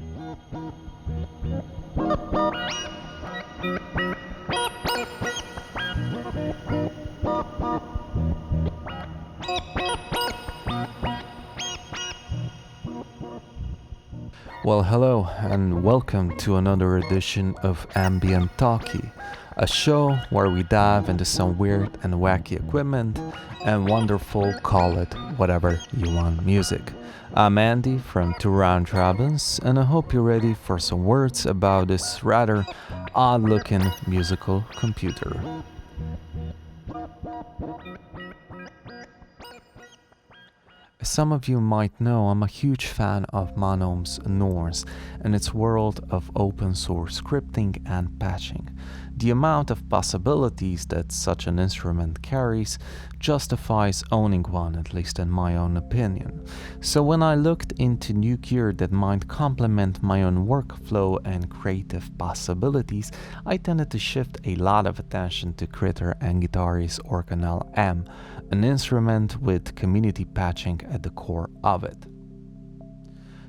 Well, hello and welcome to another edition of Ambient Talkie, a show where we dive into some weird and wacky equipment and wonderful, call it whatever you want music. I'm Andy from Two Round Robins, and I hope you're ready for some words about this rather odd looking musical computer. As some of you might know, I'm a huge fan of Monom's Norse and its world of open source scripting and patching. The amount of possibilities that such an instrument carries justifies owning one, at least in my own opinion. So when I looked into new gear that might complement my own workflow and creative possibilities, I tended to shift a lot of attention to critter&guitari's Organelle M, an instrument with community patching at the core of it.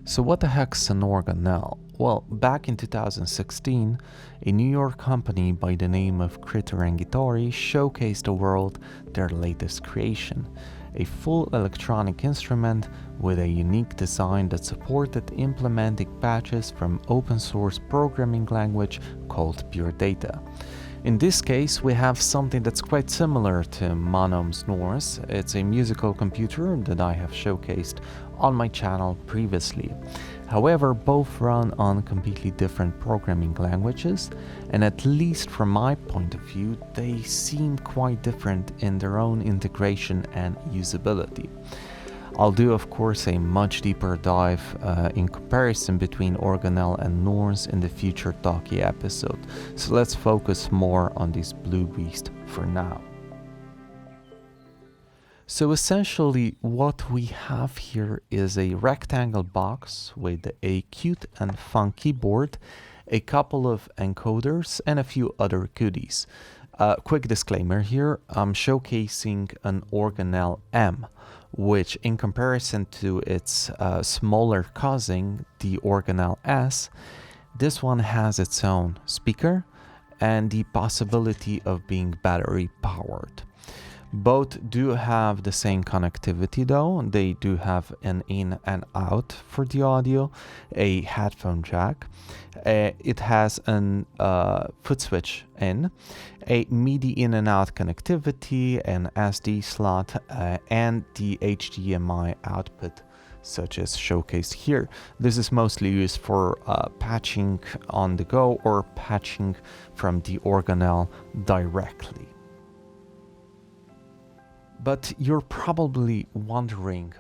So what the heck's an organelle? Well, back in 2016, a New York company by the name of critter&guitari showcased the world their latest creation, a full electronic instrument with a unique design that supported implementing patches from open source programming language called Pure Data. In this case, we have something that's quite similar to Monom's Norse. It's a musical computer that I have showcased on my channel previously. However, both run on completely different programming languages, and at least from my point of view, they seem quite different in their own integration and usability. I'll do, of course, a much deeper dive in comparison between Organelle and Norse in the future Talkie episode, so let's focus more on this blue beast for now. So essentially what we have here is a rectangle box with a cute and fun keyboard, a couple of encoders and a few other goodies. Quick disclaimer here, I'm showcasing an Organelle M, which in comparison to its smaller cousin, the Organelle S, this one has its own speaker and the possibility of being battery powered. Both do have the same connectivity though. They do have an in and out for the audio, a headphone jack. It has an foot switch in, a MIDI in and out connectivity, an SD slot, and the HDMI output, such as showcased here. This is mostly used for patching on the go or patching from the Organelle directly. But you're probably wondering,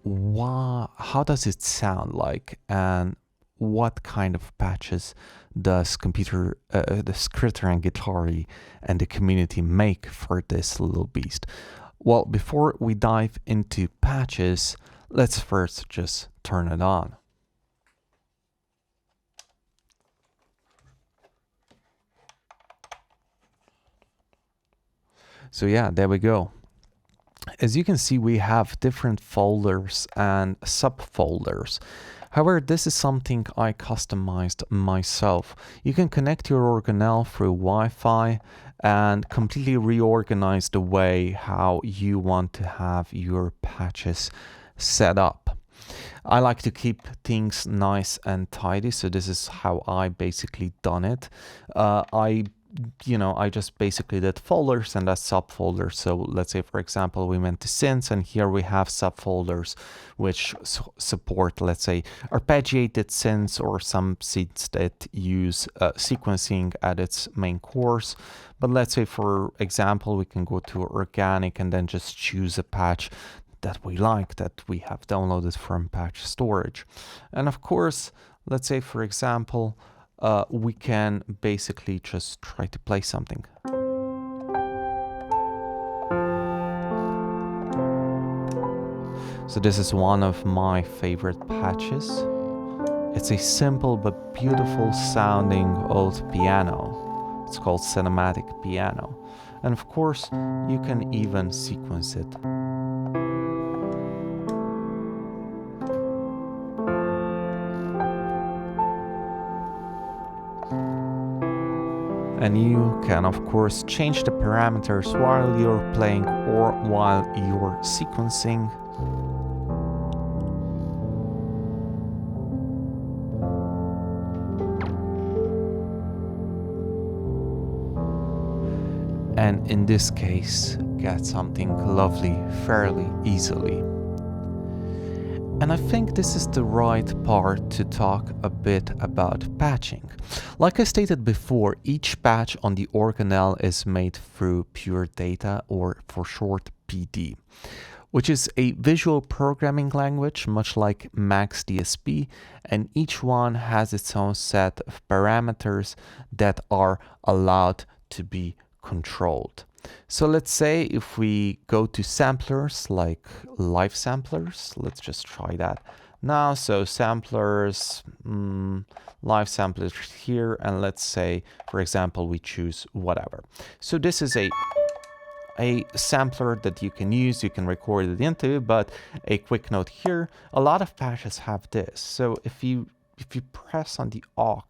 how does it sound like, and what kind of patches does the critter&guitari and the community make for this little beast? Well, before we dive into patches, let's first just turn it on. So yeah, there we go. As you can see, we have different folders and subfolders. However, this is something I customized myself. You can connect your Organelle through Wi-Fi and completely reorganize the way how you want to have your patches set up. I like to keep things nice and tidy, so this is how I basically done it. I just basically did folders and a subfolder. So let's say, for example, we went to synths, and here we have subfolders which support, let's say, arpeggiated synths or some synths that use sequencing at its main course. But let's say, for example, we can go to organic and then just choose a patch that we like, that we have downloaded from patch storage. And of course, let's say, for example, we can basically just try to play something. So this is one of my favorite patches. It's a simple but beautiful sounding old piano. It's called cinematic piano. And of course, you can even sequence it. And you can of course change the parameters while you're playing or while you're sequencing. And in this case, get something lovely fairly easily. And I think this is the right part to talk a bit about patching. Like I stated before, each patch on the organelle is made through pure data, or for short PD, which is a visual programming language much like Max DSP, and each one has its own set of parameters that are allowed to be controlled. So let's say if we go to samplers like live samplers, let's just try that now. So samplers, live samplers here, and let's say, for example, we choose whatever. So this is a sampler that you can use, you can record it into, but a quick note here, a lot of patches have this. So if you press on the aux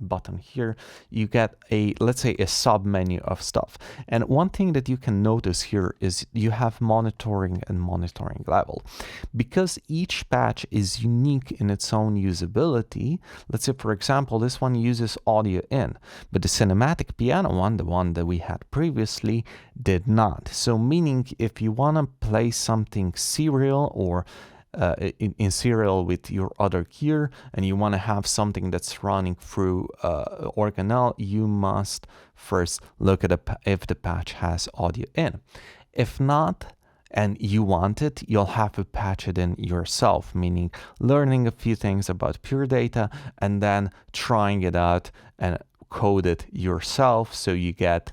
button here, you get a, let's say, a sub menu of stuff. And one thing that you can notice here is you have monitoring and monitoring level. Because each patch is unique in its own usability, let's say, for example, this one uses audio in, but the cinematic piano one, the one that we had previously, did not. So meaning if you want to play something serial or in serial with your other gear, and you want to have something that's running through Organelle, you must first look at if the patch has audio in. If not, and you want it, you'll have to patch it in yourself, meaning learning a few things about pure data and then trying it out and code it yourself so you get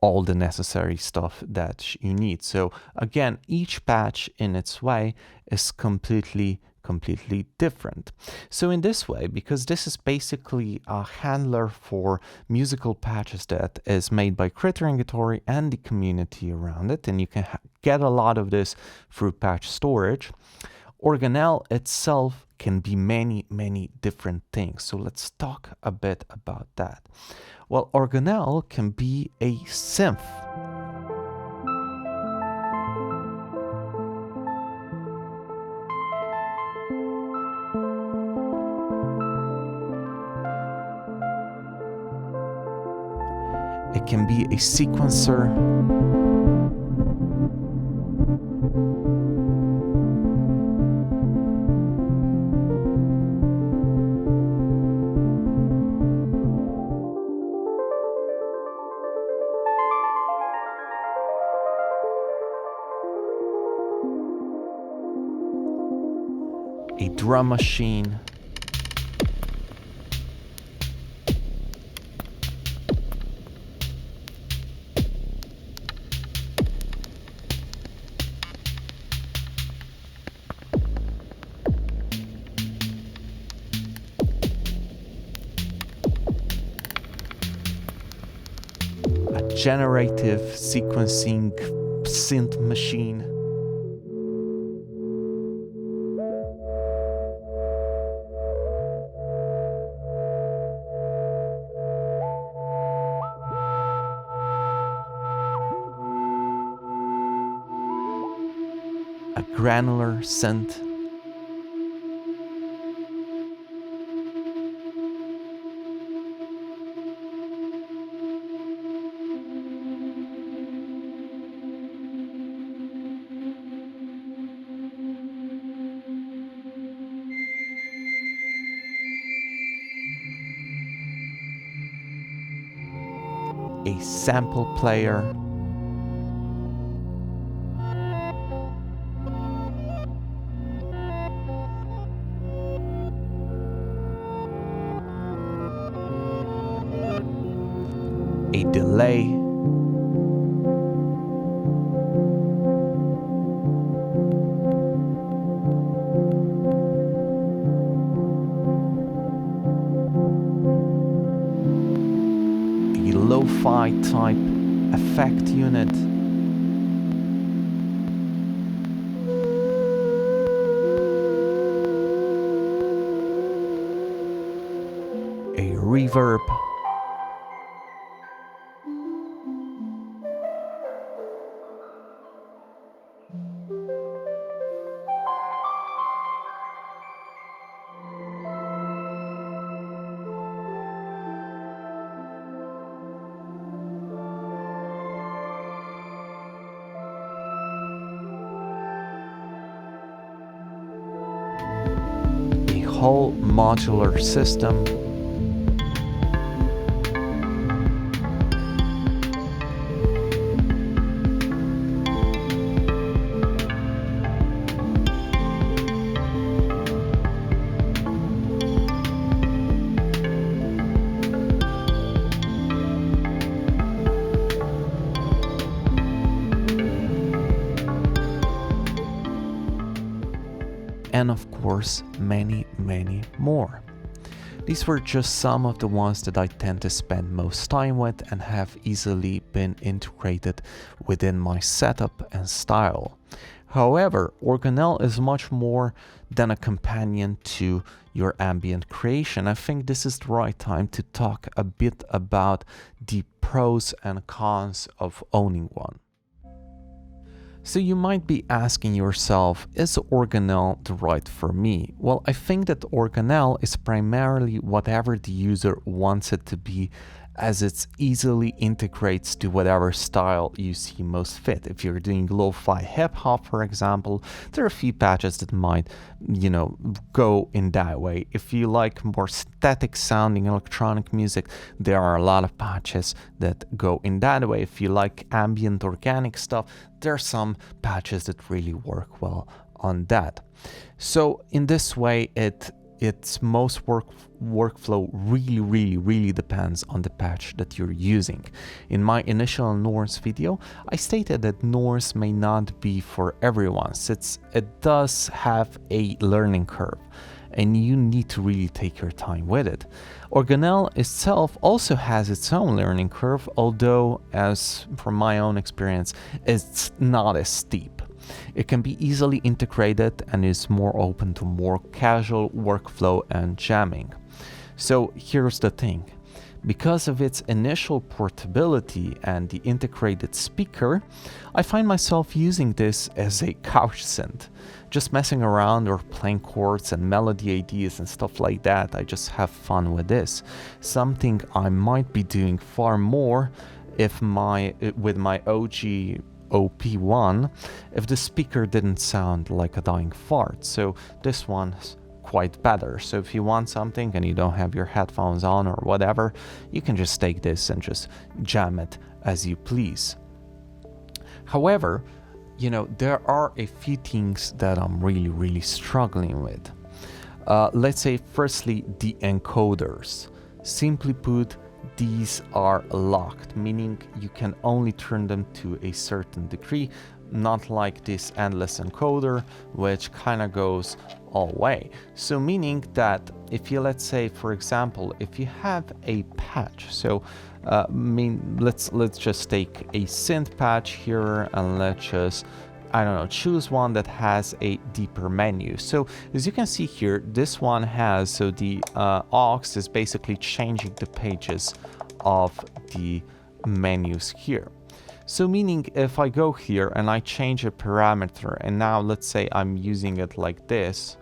all the necessary stuff that you need. So again, each patch in its way is completely different. So in this way, because this is basically a handler for musical patches that is made by critter&guitari and the community around it, and you can get a lot of this through patch storage, Organelle itself can be many different things. So let's talk a bit about that. Well, Organelle can be a synth. It can be a sequencer. A drum machine. A generative sequencing synth machine. A granular synth. A sample player. A delay. A lo-fi type effect unit. A reverb. whole modular system. And of course, many more. These were just some of the ones that I tend to spend most time with and have easily been integrated within my setup and style. However, Organelle is much more than a companion to your ambient creation. I think this is the right time to talk a bit about the pros and cons of owning one. So you might be asking yourself, is Organelle the right for me? Well, I think that Organelle is primarily whatever the user wants it to be, as it easily integrates to whatever style you see most fit. If you're doing lo-fi hip-hop, for example, there are a few patches that might, go in that way. If you like more static sounding electronic music, there are a lot of patches that go in that way. If you like ambient organic stuff, there are some patches that really work well on that. So in this way, its most workflow really depends on the patch that you're using. In my initial Norse video, I stated that Norse may not be for everyone, since it does have a learning curve, and you need to really take your time with it. Organelle itself also has its own learning curve, although, as from my own experience, it's not as steep. It can be easily integrated and is more open to more casual workflow and jamming. So here's the thing. Because of its initial portability and the integrated speaker, I find myself using this as a couch synth. Just messing around or playing chords and melody ideas and stuff like that, I just have fun with this. Something I might be doing far more with my OG OP1 if the speaker didn't sound like a dying fart. So this one's quite better. So if you want something and you don't have your headphones on or whatever, you can just take this and just jam it as you please. However, there are a few things that I'm really struggling with. Let's say firstly, the encoders. Simply put, these are locked, meaning you can only turn them to a certain degree, not like this endless encoder, which kind of goes all way. So meaning that if you, let's say, for example, if you have a patch, so let's just take a synth patch here and let's just, choose one that has a deeper menu. So as you can see here, this one has, so the aux is basically changing the pages of the menus here. So meaning if I go here and I change a parameter, and now let's say I'm using it like this,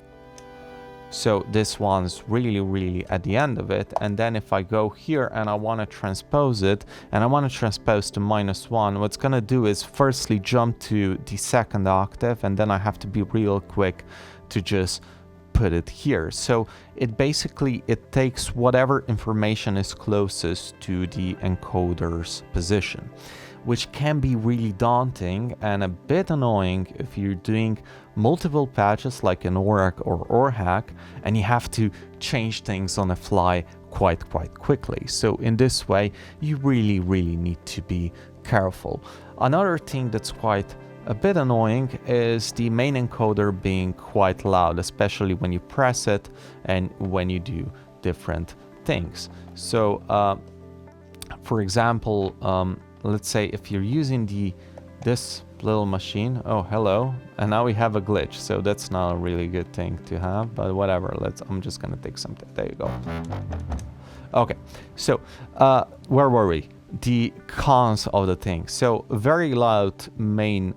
so this one's really at the end of it, and then if I go here and I want to transpose it, and I want to transpose to -1, what's gonna do is firstly jump to the second octave, and then I have to be real quick to just put it here. So it takes whatever information is closest to the encoder's position, which can be really daunting and a bit annoying if you're doing multiple patches like an ORAC or ORHAC and you have to change things on the fly quite quickly. So in this way, you really need to be careful. Another thing that's quite a bit annoying is the main encoder being quite loud, especially when you press it and when you do different things. So for example, let's say if you're using this little machine, oh hello, and now we have a glitch, so that's not a really good thing to have, but whatever, I'm just gonna take something. There you go. Okay, so where were we? The cons of the thing. So very loud main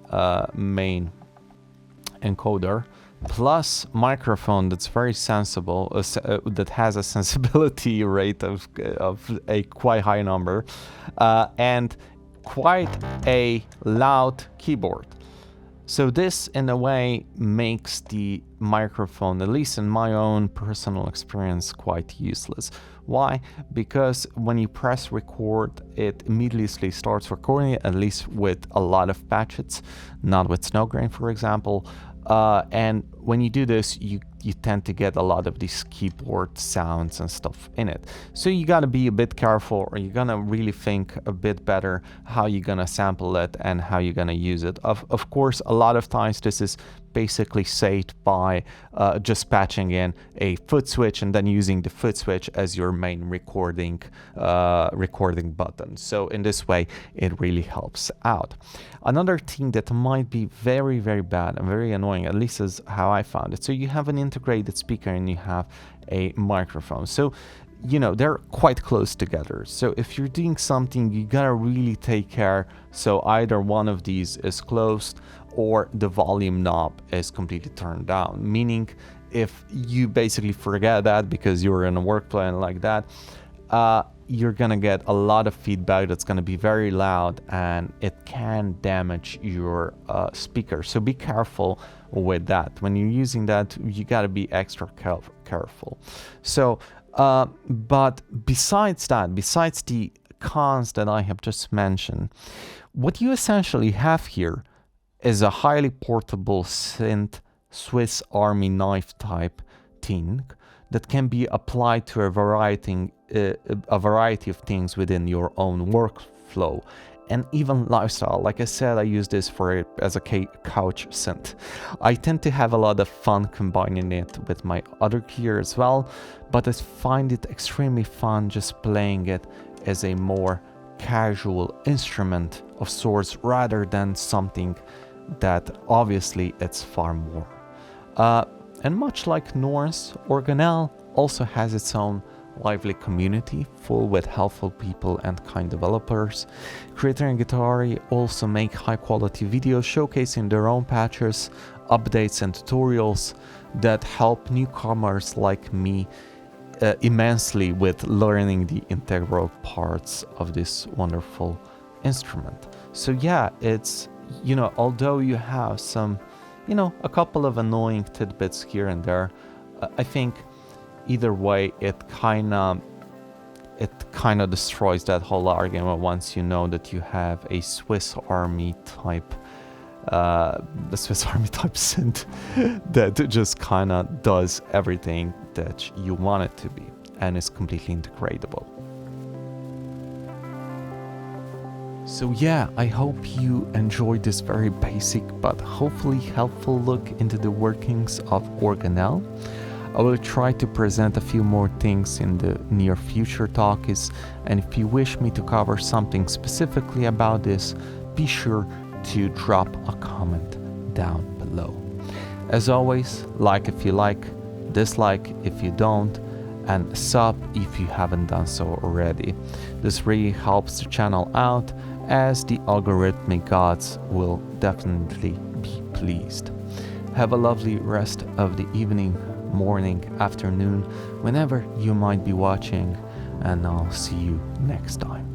encoder plus microphone that's very sensible, that has a sensibility rate of a quite high number, and quite a loud keyboard. So this, in a way, makes the microphone, at least in my own personal experience, quite useless. Why? Because when you press record, it immediately starts recording it, at least with a lot of patches, not with snow grain, for example. And when you do this, you tend to get a lot of these keyboard sounds and stuff in it. So you gotta be a bit careful, or you're gonna really think a bit better how you're gonna sample it and how you're gonna use it. Of course, a lot of times this is basically saved by just patching in a foot switch and then using the foot switch as your main recording button. So in this way, it really helps out. Another thing that might be very, very bad and very annoying, at least is how I found it. So you have an integrated speaker and you have a microphone. So, you know, they're quite close together. So if you're doing something, you gotta really take care. So either one of these is closed or the volume knob is completely turned down. Meaning if you basically forget that because you're in a work plan like that, you're gonna get a lot of feedback that's gonna be very loud, and it can damage your speaker. So be careful with that. When you're using that, you gotta be extra careful. So, but besides that, besides the cons that I have just mentioned, what you essentially have here is a highly portable synth Swiss Army knife type thing that can be applied to a variety of things within your own workflow and even lifestyle. Like I said, I use this as a couch synth. I tend to have a lot of fun combining it with my other gear as well, but I find it extremely fun just playing it as a more casual instrument of sorts rather than something that obviously it's far more. And much like Norse, Organelle also has its own lively community full with helpful people and kind developers. Critter&guitari also make high quality videos showcasing their own patches, updates and tutorials that help newcomers like me immensely with learning the integral parts of this wonderful instrument. So yeah, it's, you know, although you have some, you know, a couple of annoying tidbits here and there, I think either way it kind of destroys that whole argument once you know that you have a Swiss Army type synth that just kind of does everything that you want it to be and is completely integratable. So yeah, I hope you enjoyed this very basic but hopefully helpful look into the workings of Organelle. I will try to present a few more things in the near future talkies, and if you wish me to cover something specifically about this, be sure to drop a comment down below. As always, like if you like, dislike if you don't, and sub if you haven't done so already. This really helps the channel out, as the algorithmic gods will definitely be pleased. Have a lovely rest of the evening, morning, afternoon, whenever you might be watching, and I'll see you next time.